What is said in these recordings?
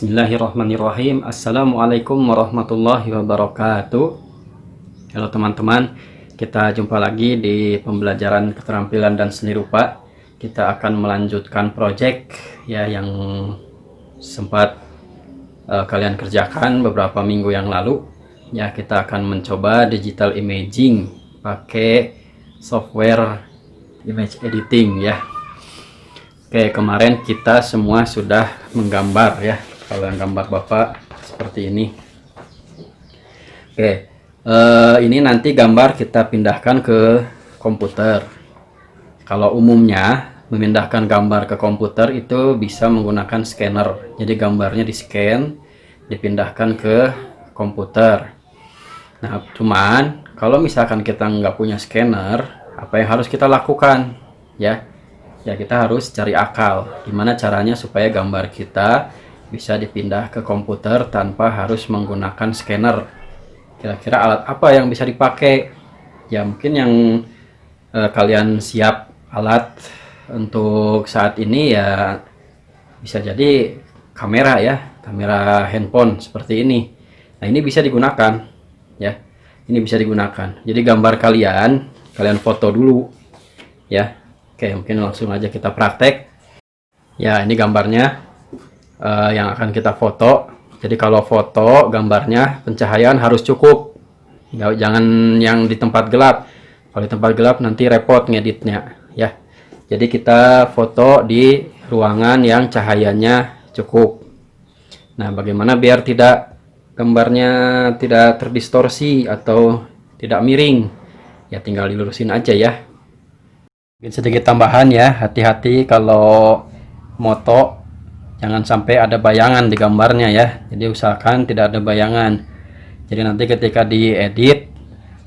Bismillahirrahmanirrahim. Assalamualaikum warahmatullahi wabarakatuh. Halo teman-teman, kita jumpa lagi di pembelajaran keterampilan dan seni rupa. Kita akan melanjutkan project ya yang sempat kalian kerjakan beberapa minggu yang lalu. Ya, kita akan mencoba digital imaging pakai software image editing ya. Oke, kemarin kita semua sudah menggambar ya. Kalau yang gambar Bapak seperti ini. Oke, ini nanti gambar kita pindahkan ke komputer. Kalau umumnya memindahkan gambar ke komputer itu bisa menggunakan scanner. Jadi gambarnya di-scan, dipindahkan ke komputer. Nah, cuman kalau misalkan kita nggak punya scanner, apa yang harus kita lakukan? Ya, kita harus cari akal gimana caranya supaya gambar kita bisa dipindah ke komputer tanpa harus menggunakan scanner. Kira-kira alat apa yang bisa dipakai? Ya, mungkin yang kalian siap alat untuk saat ini ya bisa jadi kamera ya, kamera handphone seperti ini. Nah, ini bisa digunakan ya. Ini bisa digunakan. Jadi gambar kalian foto dulu ya. Oke, mungkin langsung aja kita praktek. Ya, ini gambarnya yang akan kita foto. Jadi kalau foto gambarnya pencahayaan harus cukup. Jangan yang di tempat gelap. Kalau di tempat gelap nanti repot ngeditnya ya. Jadi kita foto di ruangan yang cahayanya cukup. Nah, bagaimana biar gambarnya tidak terdistorsi atau tidak miring? Ya, tinggal dilurusin aja ya. Mungkin sedikit tambahan ya, hati-hati kalau moto jangan sampai ada bayangan di gambarnya ya. Jadi usahakan tidak ada bayangan. Jadi nanti ketika diedit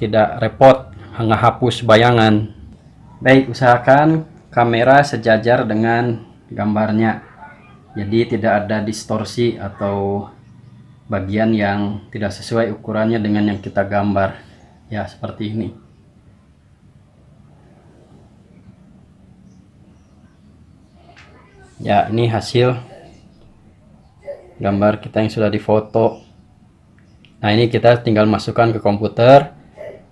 tidak repot menghapus bayangan. Baik, usahakan kamera sejajar dengan gambarnya. Jadi tidak ada distorsi atau bagian yang tidak sesuai ukurannya dengan yang kita gambar. Ya, seperti ini. Ya, ini hasil gambar kita yang sudah difoto. Nah, ini kita tinggal masukkan ke komputer,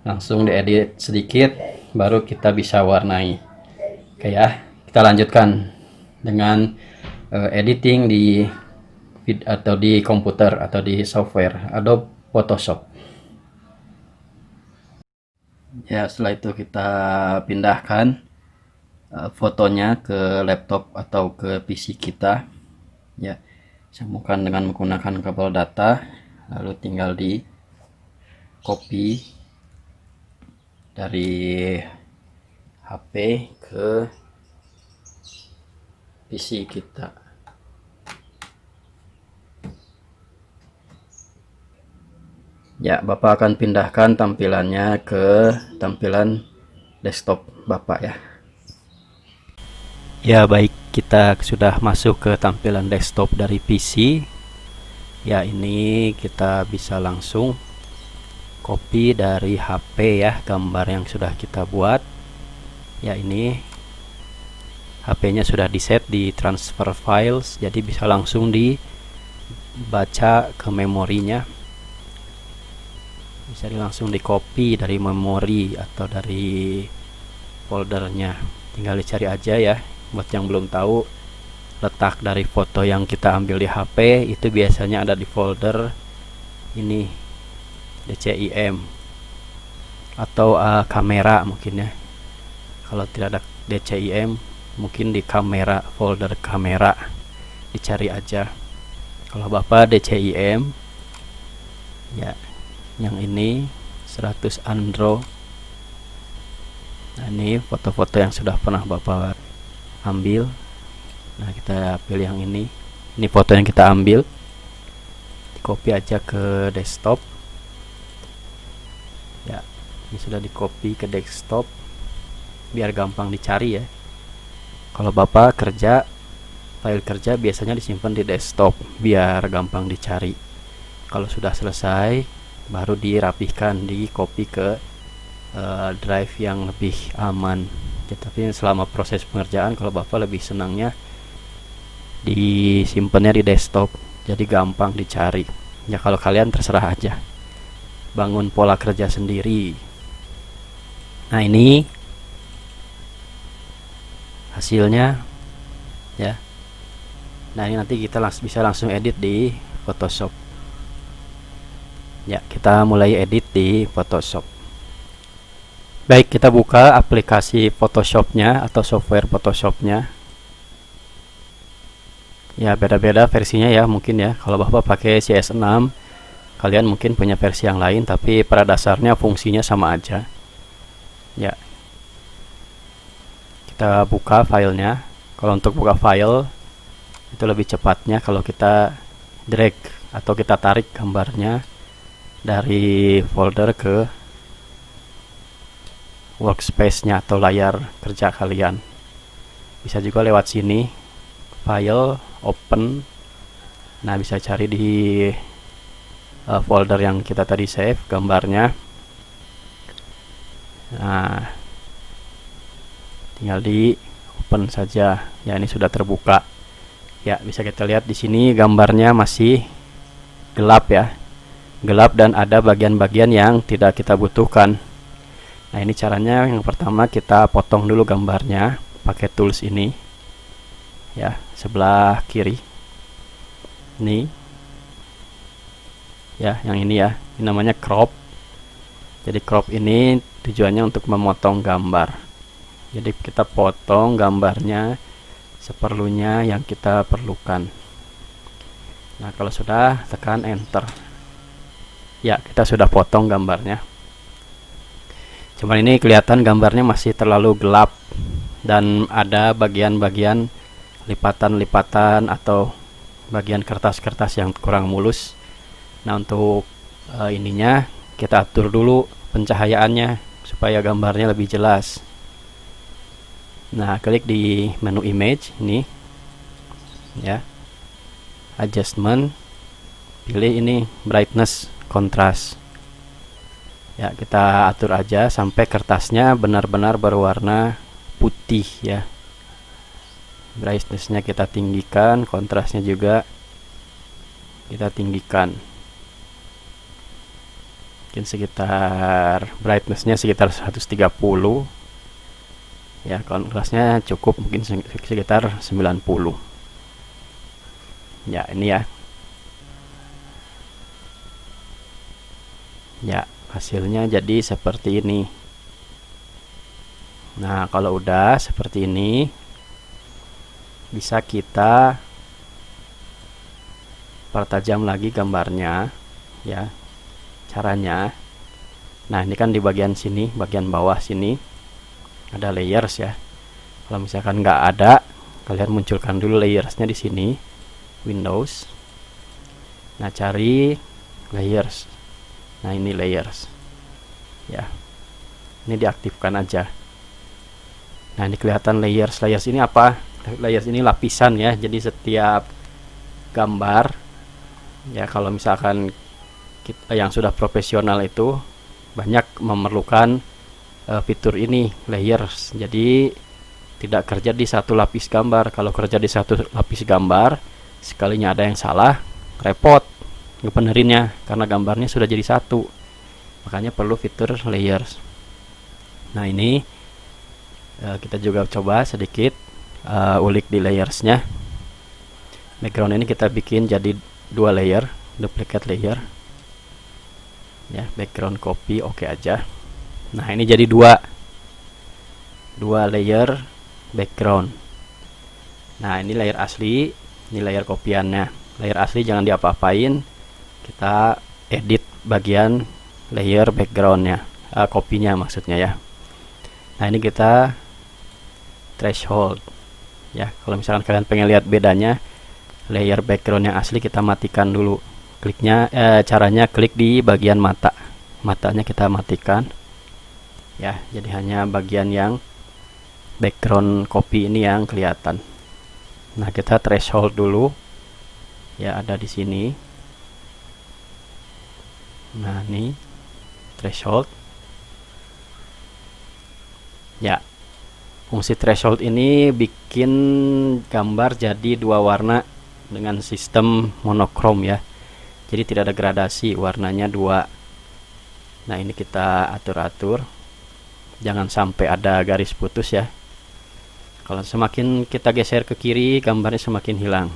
langsung diedit sedikit, baru kita bisa warnai. Oke ya, kita lanjutkan dengan editing di komputer atau di software Adobe Photoshop. Ya, setelah itu kita pindahkan fotonya ke laptop atau ke PC kita ya, sambungkan dengan menggunakan kabel data, lalu tinggal di copy dari HP ke PC kita. Ya, Bapak akan pindahkan tampilannya ke tampilan desktop Bapak ya. Ya, baik, kita sudah masuk ke tampilan desktop dari PC. Ya, ini kita bisa langsung copy dari HP ya, gambar yang sudah kita buat. Ya, ini HP-nya sudah di-set di transfer files, jadi bisa langsung dibaca ke memorinya. Bisa langsung di-copy dari memori atau dari foldernya. Tinggal dicari aja ya. Buat yang belum tahu, letak dari foto yang kita ambil di HP itu biasanya ada di folder ini, DCIM atau kamera mungkin ya. Kalau tidak ada DCIM, mungkin di kamera, folder kamera, dicari aja. Kalau Bapak DCIM ya, yang ini 100 Andro. Nah, ini foto-foto yang sudah pernah Bapak ambil. Nah, kita pilih yang ini foto yang kita ambil, di copy aja ke desktop ya. Ini sudah di copy ke desktop biar gampang dicari ya. Kalau Bapak kerja, file kerja biasanya disimpan di desktop biar gampang dicari. Kalau sudah selesai baru dirapihkan, di copy ke drive yang lebih aman. Tapi selama proses pengerjaan, kalau Bapak lebih senangnya disimpannya di desktop jadi gampang dicari. Ya kalau kalian terserah aja, bangun pola kerja sendiri. Nah ini hasilnya ya. Nah ini nanti kita bisa langsung edit di Photoshop. Ya kita mulai edit di Photoshop. Baik, kita buka aplikasi Photoshopnya atau software Photoshopnya. Ya beda-beda versinya ya mungkin ya. Kalau bapak pakai CS6, kalian mungkin punya versi yang lain, tapi pada dasarnya fungsinya sama aja. Ya, kita buka filenya. Kalau untuk buka file itu lebih cepatnya kalau kita drag atau kita tarik gambarnya dari folder ke workspace-nya atau layar kerja kalian. Bisa juga lewat sini, file, open. Nah bisa cari di folder yang kita tadi save gambarnya. Nah tinggal di open saja. Ya ini sudah terbuka. Ya bisa kita lihat di sini gambarnya masih gelap ya, gelap dan ada bagian-bagian yang tidak kita butuhkan. Nah ini caranya, yang pertama kita potong dulu gambarnya pakai tools ini ya, sebelah kiri ini ya, yang ini ya, ini namanya crop. Jadi crop ini tujuannya untuk memotong gambar. Jadi kita potong gambarnya seperlunya yang kita perlukan. Nah kalau sudah, tekan enter. Ya kita sudah potong gambarnya. Cuman ini kelihatan gambarnya masih terlalu gelap dan ada bagian-bagian lipatan-lipatan atau bagian kertas-kertas yang kurang mulus. Nah untuk ininya kita atur dulu pencahayaannya supaya gambarnya lebih jelas. Nah klik di menu image ini ya, adjustment, pilih ini brightness, contrast. Ya kita atur aja sampai kertasnya benar-benar berwarna putih ya. Brightnessnya kita tinggikan, kontrasnya juga kita tinggikan. Mungkin sekitar brightnessnya sekitar 130 ya, kontrasnya cukup mungkin sekitar 90 ya. Ini ya hasilnya jadi seperti ini. Nah kalau udah seperti ini, bisa kita pertajam lagi gambarnya ya caranya. Nah ini kan di bagian sini, bagian bawah sini ada layers ya. Kalau misalkan nggak ada, kalian munculkan dulu layersnya di sini, Windows. Nah cari layers. Nah ini layers ya, ini diaktifkan aja. Nah ini kelihatan layers. Layers ini apa? Layers ini lapisan ya. Jadi setiap gambar ya, kalau misalkan kita yang sudah profesional itu banyak memerlukan fitur ini, layers. Jadi tidak kerja di satu lapis gambar. Kalau kerja di satu lapis gambar, sekalinya ada yang salah, repot ngebenerinnya karena gambarnya sudah jadi satu. Makanya perlu fitur layers. Nah ini kita juga coba sedikit ulik di layersnya. Background ini kita bikin jadi 2 layer, duplicate layer ya, background copy oke aja. Nah ini jadi dua layer background. Nah ini layer asli, ini layer kopiannya. Layer asli jangan diapa-apain, kita edit bagian layer backgroundnya, kopinya maksudnya ya. Nah ini kita threshold ya. Kalau misalkan kalian pengen lihat bedanya layer background yang asli, kita matikan dulu. Kliknya caranya klik di bagian matanya kita matikan ya, jadi hanya bagian yang background copy ini yang kelihatan. Nah kita threshold dulu ya, ada di sini. Nah ini threshold ya. Fungsi threshold ini bikin gambar jadi 2 warna dengan sistem monokrom ya. Jadi tidak ada gradasi, warnanya dua. Nah ini kita atur-atur, jangan sampai ada garis putus ya. Kalau semakin kita geser ke kiri, gambarnya semakin hilang.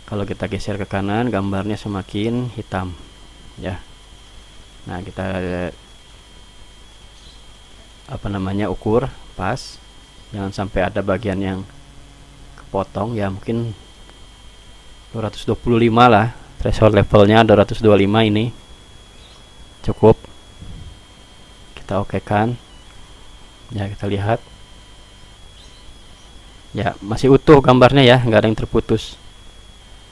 Kalau kita geser ke kanan, gambarnya semakin hitam ya. Nah kita ukur pas, jangan sampai ada bagian yang kepotong ya. Mungkin 225 lah, threshold levelnya 225, ini cukup. Kita oke kan ya, kita lihat ya, masih utuh gambarnya ya, nggak ada yang terputus.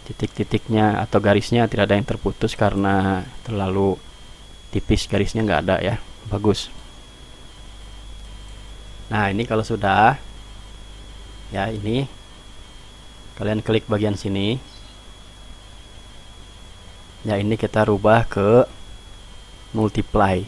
Titik-titiknya atau garisnya tidak ada yang terputus karena terlalu tipis, garisnya nggak ada ya, bagus. Nah ini kalau sudah ya, ini kalian klik bagian sini ya, ini kita rubah ke multiply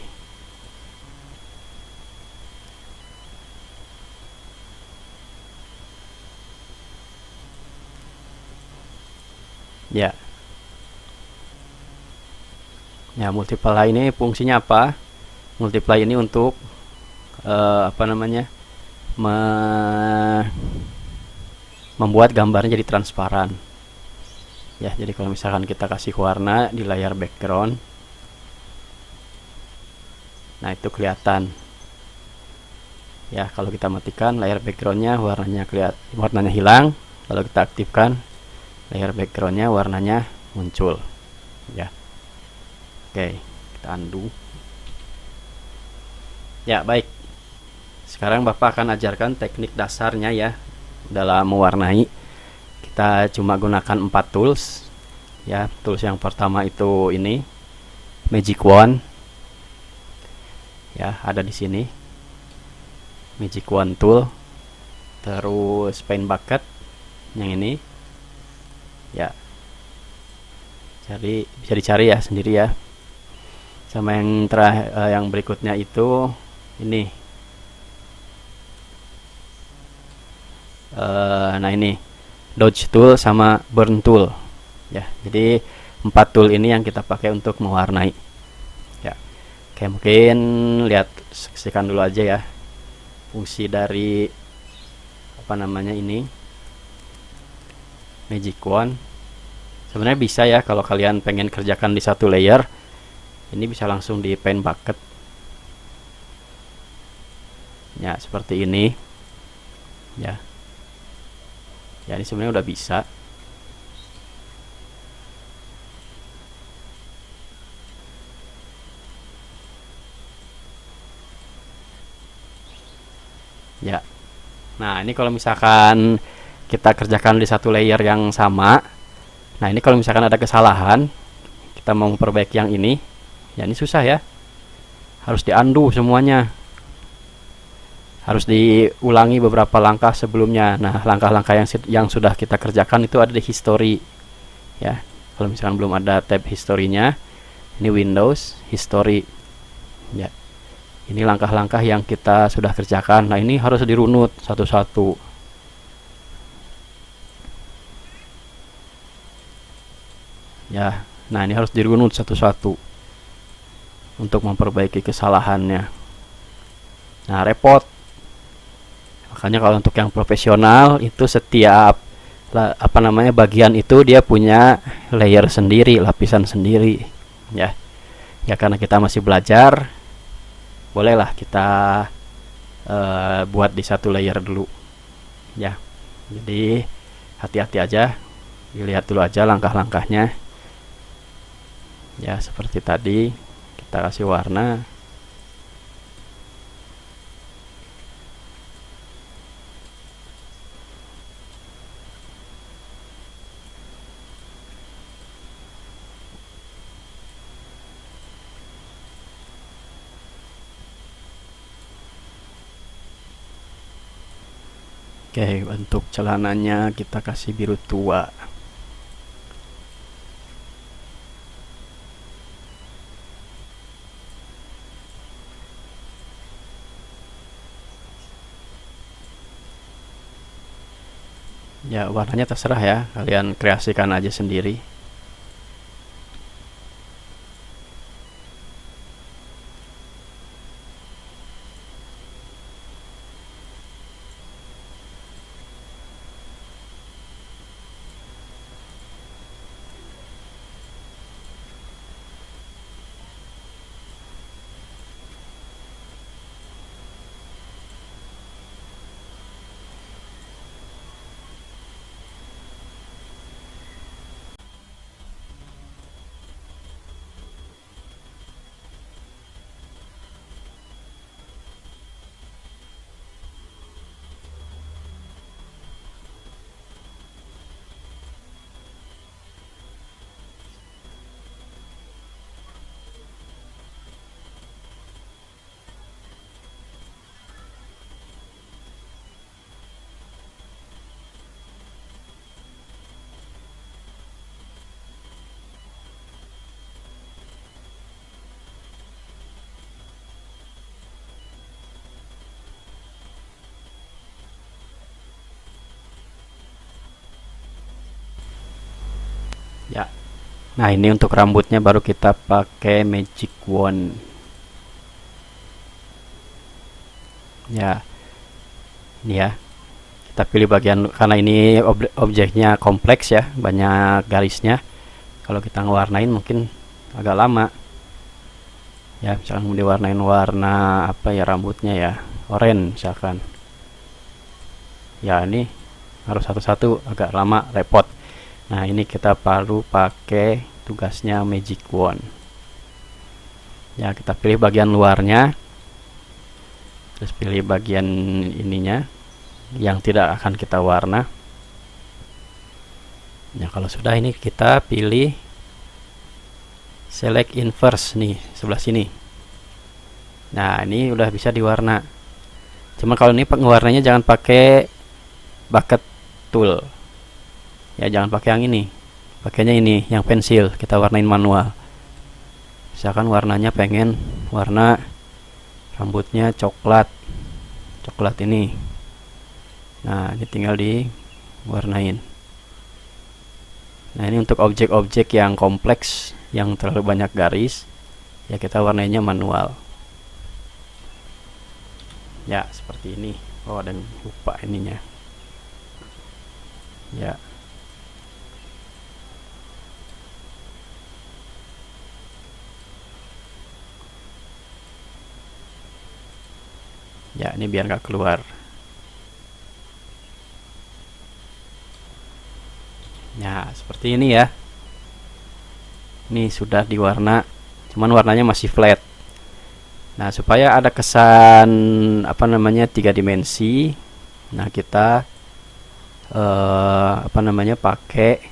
ya. Ya multiply ini fungsinya apa? Multiply ini untuk membuat gambarnya jadi transparan ya. Jadi kalau misalkan kita kasih warna di layar background, nah itu kelihatan ya. Kalau kita matikan layar backgroundnya, warnanya hilang. Kalau kita aktifkan layar backgroundnya, warnanya muncul ya. Oke, kita undo ya. Baik, sekarang Bapak akan ajarkan teknik dasarnya ya dalam mewarnai. Kita cuma gunakan 4 tools ya. Tools yang pertama itu ini Magic Wand ya, ada di sini Magic Wand tool. Terus Paint Bucket yang ini ya, jadi bisa dicari ya sendiri ya. Sama yang yang berikutnya itu ini nah ini Dodge tool sama Burn tool ya. Jadi 4 tool ini yang kita pakai untuk mewarnai ya. Oke, mungkin lihat, saksikan dulu aja ya fungsi dari ini Magic Wand. Sebenarnya bisa ya, kalau kalian pengen kerjakan di satu layer, ini bisa langsung di Paint Bucket ya, seperti ini ya. Ya ini sebenarnya udah bisa ya. Nah ini kalau misalkan kita kerjakan di satu layer yang sama, nah ini kalau misalkan ada kesalahan, kita mau memperbaiki yang ini ya, ini susah ya, harus di undo semuanya, harus diulangi beberapa langkah sebelumnya. Nah langkah-langkah yang sudah kita kerjakan itu ada di history ya. Kalau misalkan belum ada tab historinya, ini Windows History ya. Ini langkah-langkah yang kita sudah kerjakan. Nah ini harus dirunut satu-satu ya. Nah ini harus dirunut satu-satu untuk memperbaiki kesalahannya. Nah repot. Makanya kalau untuk yang profesional itu setiap bagian itu dia punya layer sendiri, lapisan sendiri ya. Ya karena kita masih belajar, bolehlah kita buat di satu layer dulu ya. Jadi hati-hati aja, dilihat dulu aja langkah-langkahnya ya. Seperti tadi kita kasih warna. Oke, untuk celananya kita kasih biru tua. Ya warnanya terserah ya, kalian kreasikan aja sendiri. Ya. Nah, ini untuk rambutnya baru kita pakai magic wand. Ya, ini ya. Kita pilih bagian, karena ini objeknya kompleks ya, banyak garisnya. Kalau kita ngewarnain mungkin agak lama. Ya, misalkan mau diwarnain warna apa ya rambutnya ya, oranye misalkan. Ya, ini harus satu-satu, agak lama, repot. Nah, ini kita baru pakai tugasnya magic wand. Ya, kita pilih bagian luarnya, terus pilih bagian ininya yang tidak akan kita warna. Nah, kalau sudah ini kita pilih select inverse nih sebelah sini. Nah, ini udah bisa diwarna. Cuma kalau ini pengewarnanya jangan pakai bucket tool. Ya, jangan pakai yang ini. Pakainya ini yang pensil, kita warnain manual. Misalkan warnanya pengen warna rambutnya coklat. Coklat ini. Nah, ini tinggal diwarnain. Nah, ini untuk objek-objek yang kompleks, yang terlalu banyak garis, ya kita warnainya manual. Ya, seperti ini. Oh, ada yang lupa ininya. Ya. Ya, ini biar nggak keluar. Nah, seperti ini ya. Ini sudah diwarna, cuman warnanya masih flat. Nah, supaya ada kesan apa namanya 3 dimensi, nah kita apa namanya pakai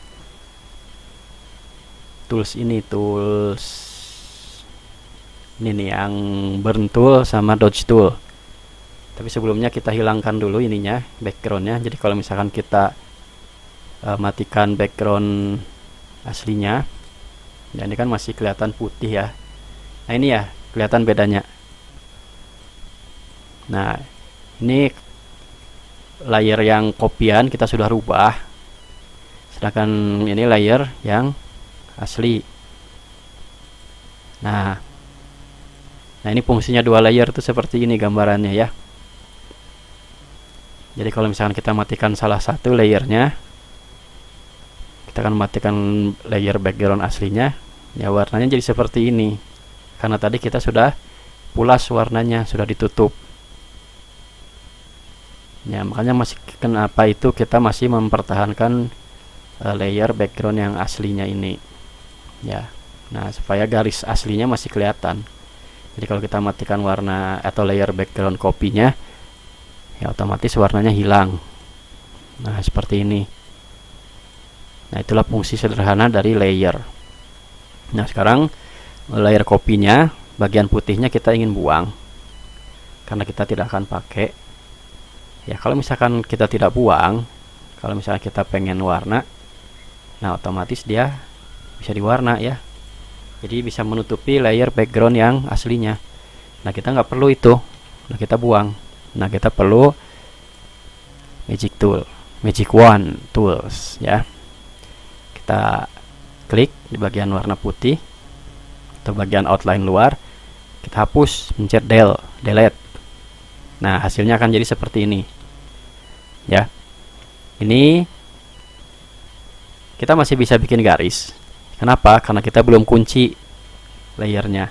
tools ini, tools ini nih yang burn tool sama dodge tool. Tapi sebelumnya kita hilangkan dulu ininya, backgroundnya. Jadi kalau misalkan kita matikan background aslinya, ya ini kan masih kelihatan putih ya. Nah, ini ya kelihatan bedanya. Nah, ini layer yang kopian kita sudah rubah, sedangkan ini layer yang asli. Nah, ini fungsinya dua layer itu seperti ini gambarannya ya. Jadi kalau misalkan kita matikan salah satu layernya, kita akan matikan layer background aslinya, ya warnanya jadi seperti ini. Karena tadi kita sudah pulas warnanya, sudah ditutup. Ya, makanya masih kenapa itu kita masih mempertahankan layer background yang aslinya ini. Ya. Nah, supaya garis aslinya masih kelihatan. Jadi kalau kita matikan warna atau layer background kopinya, ya otomatis warnanya hilang. Nah, seperti ini. Nah, itulah fungsi sederhana dari layer. Nah, sekarang layer kopinya, bagian putihnya kita ingin buang karena kita tidak akan pakai. Ya, kalau misalkan kita tidak buang, kalau misalkan kita pengen warna, nah otomatis dia bisa diwarna ya. Jadi bisa menutupi layer background yang aslinya. Nah, kita nggak perlu itu. Nah, kita buang. Nah, kita perlu magic tool. Magic Wand Tools ya. Kita klik di bagian warna putih atau bagian outline luar, kita hapus, pencet delete. Nah, hasilnya akan jadi seperti ini ya. Ini kita masih bisa bikin garis. Kenapa? Karena kita belum kunci layernya.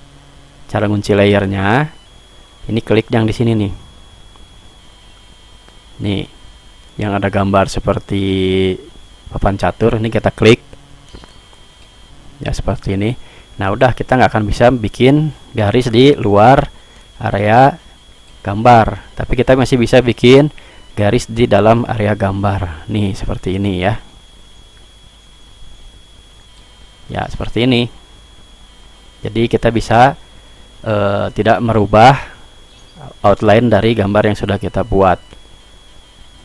Cara kunci layernya, ini klik yang di sini nih. Nih, yang ada gambar seperti papan catur, ini kita klik ya seperti ini. Nah, udah, kita nggak akan bisa bikin garis di luar area gambar, tapi kita masih bisa bikin garis di dalam area gambar. Nih, seperti ini ya. Ya, seperti ini. Jadi kita bisa tidak merubah outline dari gambar yang sudah kita buat.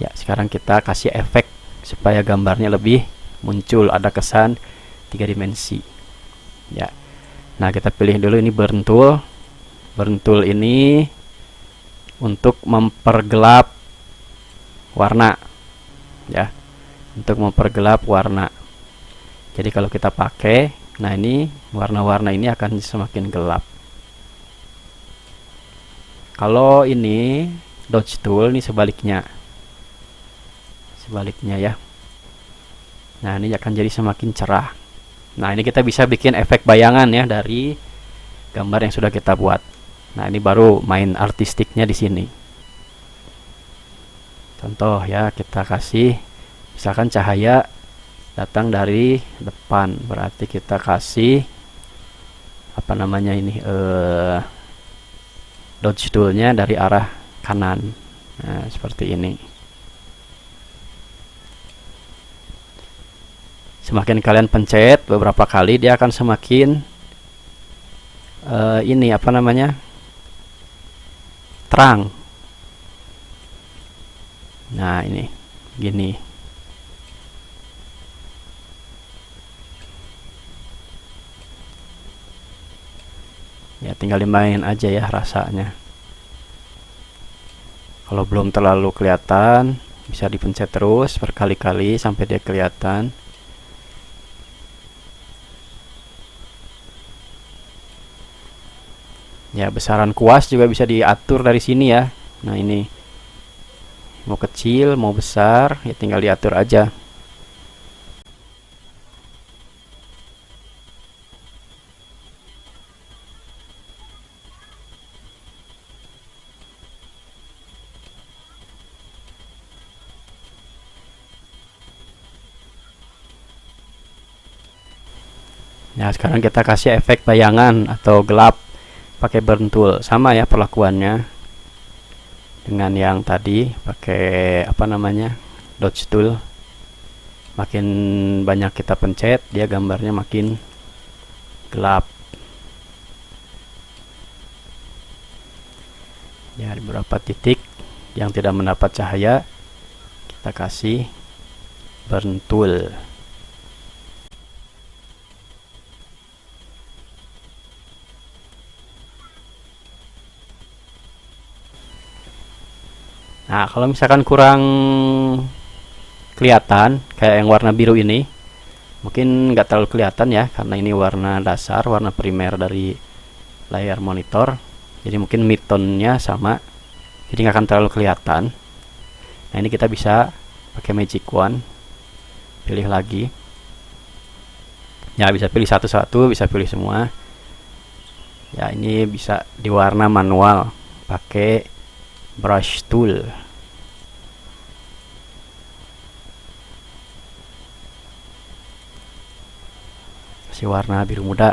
Ya, sekarang kita kasih efek supaya gambarnya lebih muncul, ada kesan 3 dimensi. Ya. Nah, kita pilih dulu ini burn tool. Burn tool ini untuk mempergelap warna. Ya. Untuk mempergelap warna. Jadi kalau kita pakai, nah ini warna-warna ini akan semakin gelap. Kalau ini dodge tool, ini sebaliknya. Sebaliknya ya. Nah, ini akan jadi semakin cerah. Nah, ini kita bisa bikin efek bayangan ya dari gambar yang sudah kita buat. Nah, ini baru main artistiknya di sini. Contoh ya, kita kasih misalkan cahaya datang dari depan, berarti kita kasih apa namanya ini dodge toolnya dari arah kanan. Nah, seperti ini. Semakin kalian pencet beberapa kali, dia akan semakin ini apa namanya, terang. Nah, ini gini. Ya, tinggal dimain aja ya rasanya. Kalau belum terlalu kelihatan, bisa dipencet terus berkali-kali sampai dia kelihatan. Ya, besaran kuas juga bisa diatur dari sini ya. Nah, ini mau kecil mau besar ya tinggal diatur aja. Nah, sekarang kita kasih efek bayangan atau gelap pakai burn tool. Sama ya perlakuannya dengan yang tadi pakai apa namanya, dodge tool. Makin banyak kita pencet, dia gambarnya makin gelap. Ya, di beberapa titik yang tidak mendapat cahaya, kita kasih burn tool. Nah, kalau misalkan kurang kelihatan kayak yang warna biru ini, mungkin nggak terlalu kelihatan ya karena ini warna dasar, warna primer dari layar monitor. Jadi mungkin mid-tone-nya sama, jadi nggak akan terlalu kelihatan. Nah, ini kita bisa pakai magic wand, pilih lagi. Ya, bisa pilih satu-satu, bisa pilih semua. Ya, ini bisa diwarna manual pakai brush tool. Kasih warna biru muda.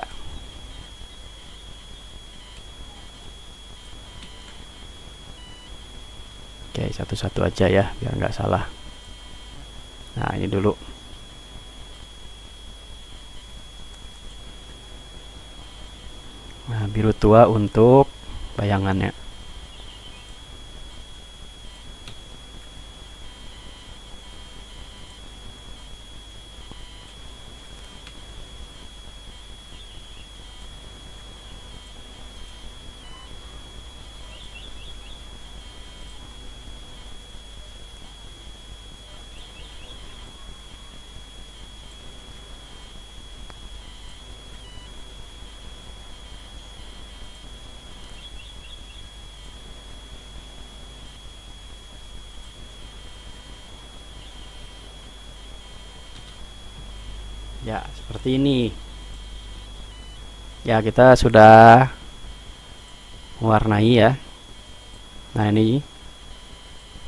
Oke, satu-satu aja ya biar nggak salah. Nah, ini dulu. Nah, biru tua untuk bayangannya. seperti ini. Ya, kita sudah mewarnai ya. Nah, ini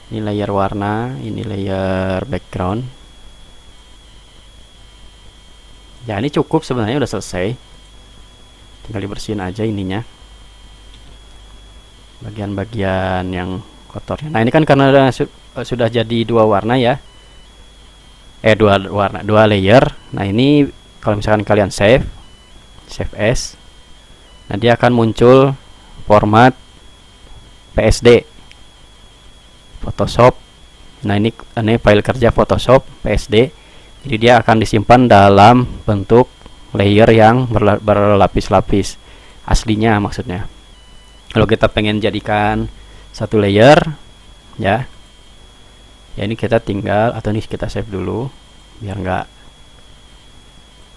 layer warna, ini layer background. Ya, ini cukup sebenarnya, udah selesai. Tinggal dibersihin aja ininya, bagian-bagian yang kotornya. Nah, ini kan karena sudah jadi dua warna ya, dua layer. Nah, ini kalau misalkan kalian save as, nah dia akan muncul format PSD Photoshop. Nah, ini file kerja Photoshop PSD, jadi dia akan disimpan dalam bentuk layer yang berlapis-lapis aslinya maksudnya. Kalau kita pengen jadikan satu layer ya, ini kita tinggal, atau ini kita save dulu biar nggak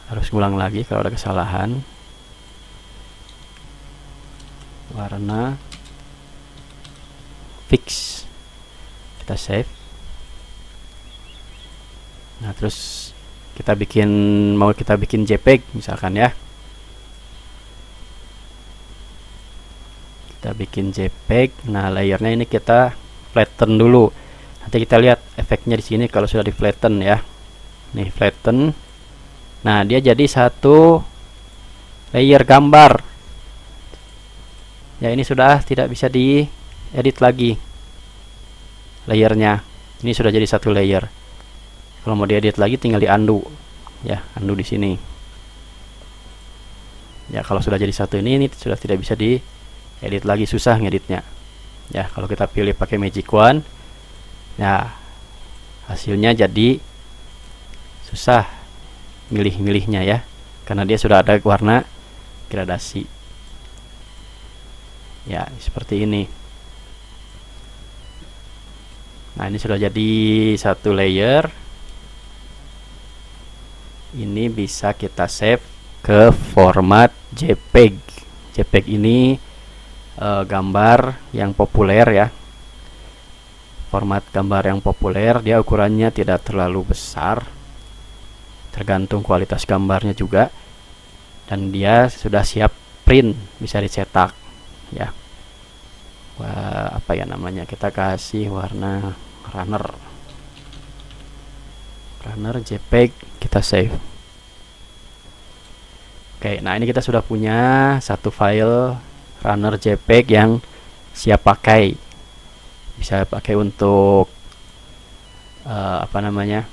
harus ngulang lagi kalau ada kesalahan. Warna fix, kita save. Nah, terus kita bikin JPEG misalkan ya, kita bikin JPEG. Nah, layernya ini kita flatten dulu, nanti kita lihat efeknya di sini kalau sudah di flatten ya. Nih, flatten. Nah, dia jadi satu layer gambar ya. Ini sudah tidak bisa diedit lagi layernya, ini sudah jadi satu layer. Kalau mau diedit lagi tinggal di undo ya, undo di sini ya. Kalau sudah jadi satu ini sudah tidak bisa diedit lagi, susah ngeditnya ya. Kalau kita pilih pakai Magic Wand ya, hasilnya jadi susah milih-milihnya ya, karena dia sudah ada warna gradasi ya, seperti ini. Nah, ini sudah jadi satu layer. Ini bisa kita save ke format JPEG. JPEG ini gambar yang populer ya, format gambar yang populer. Dia ukurannya tidak terlalu besar, tergantung kualitas gambarnya juga, dan dia sudah siap print, bisa dicetak ya. Apa ya namanya, kita kasih warna runner JPEG, kita save. Oke, nah ini kita sudah punya satu file runner JPEG yang siap pakai, bisa pakai untuk apa namanya,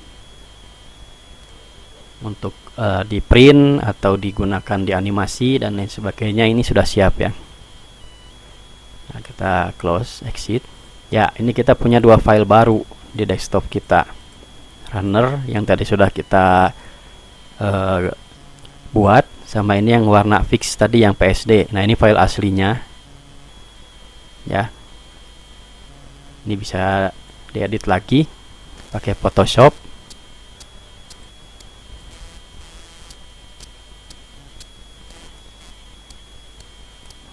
untuk di print atau digunakan di animasi dan lain sebagainya. Ini sudah siap ya. Nah, kita close, exit ya. Ini kita punya dua file baru di desktop kita, runner yang tadi sudah kita buat, sama ini yang warna fix tadi yang PSD. Nah, ini file aslinya ya. Ini bisa diedit lagi pakai Photoshop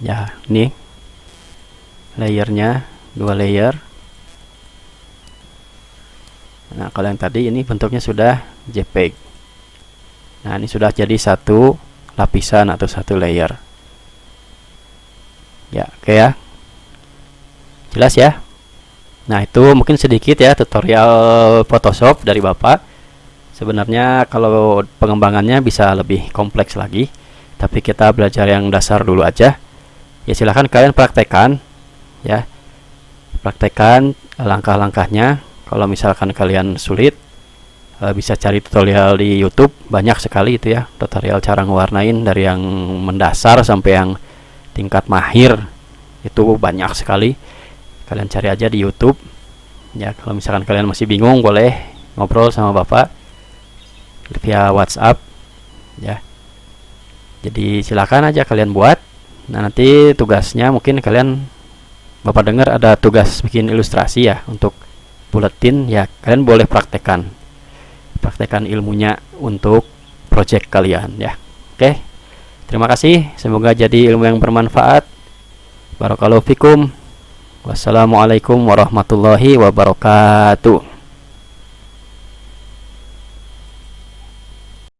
ya. Ini layernya dua layer. Nah, kalau yang tadi ini bentuknya sudah JPEG. Nah, ini sudah jadi satu lapisan atau satu layer ya. Oke ya, jelas ya. Nah, itu mungkin sedikit ya tutorial Photoshop dari Bapak. Sebenarnya kalau pengembangannya bisa lebih kompleks lagi, tapi kita belajar yang dasar dulu aja ya. Silahkan kalian praktekkan ya, praktekkan langkah-langkahnya. Kalau misalkan kalian sulit, bisa cari tutorial di YouTube, banyak sekali itu ya, tutorial cara ngewarnain dari yang mendasar sampai yang tingkat mahir, itu banyak sekali. Kalian cari aja di YouTube ya. Kalau misalkan kalian masih bingung, boleh ngobrol sama Bapak via WhatsApp ya. Jadi silakan aja kalian buat. Nah, nanti tugasnya mungkin kalian, Bapak dengar ada tugas bikin ilustrasi ya untuk buletin ya, kalian boleh praktekkan ilmunya untuk project kalian ya. Oke, terima kasih, semoga jadi ilmu yang bermanfaat. Barakallahu fikum. Wassalamualaikum warahmatullahi wabarakatuh.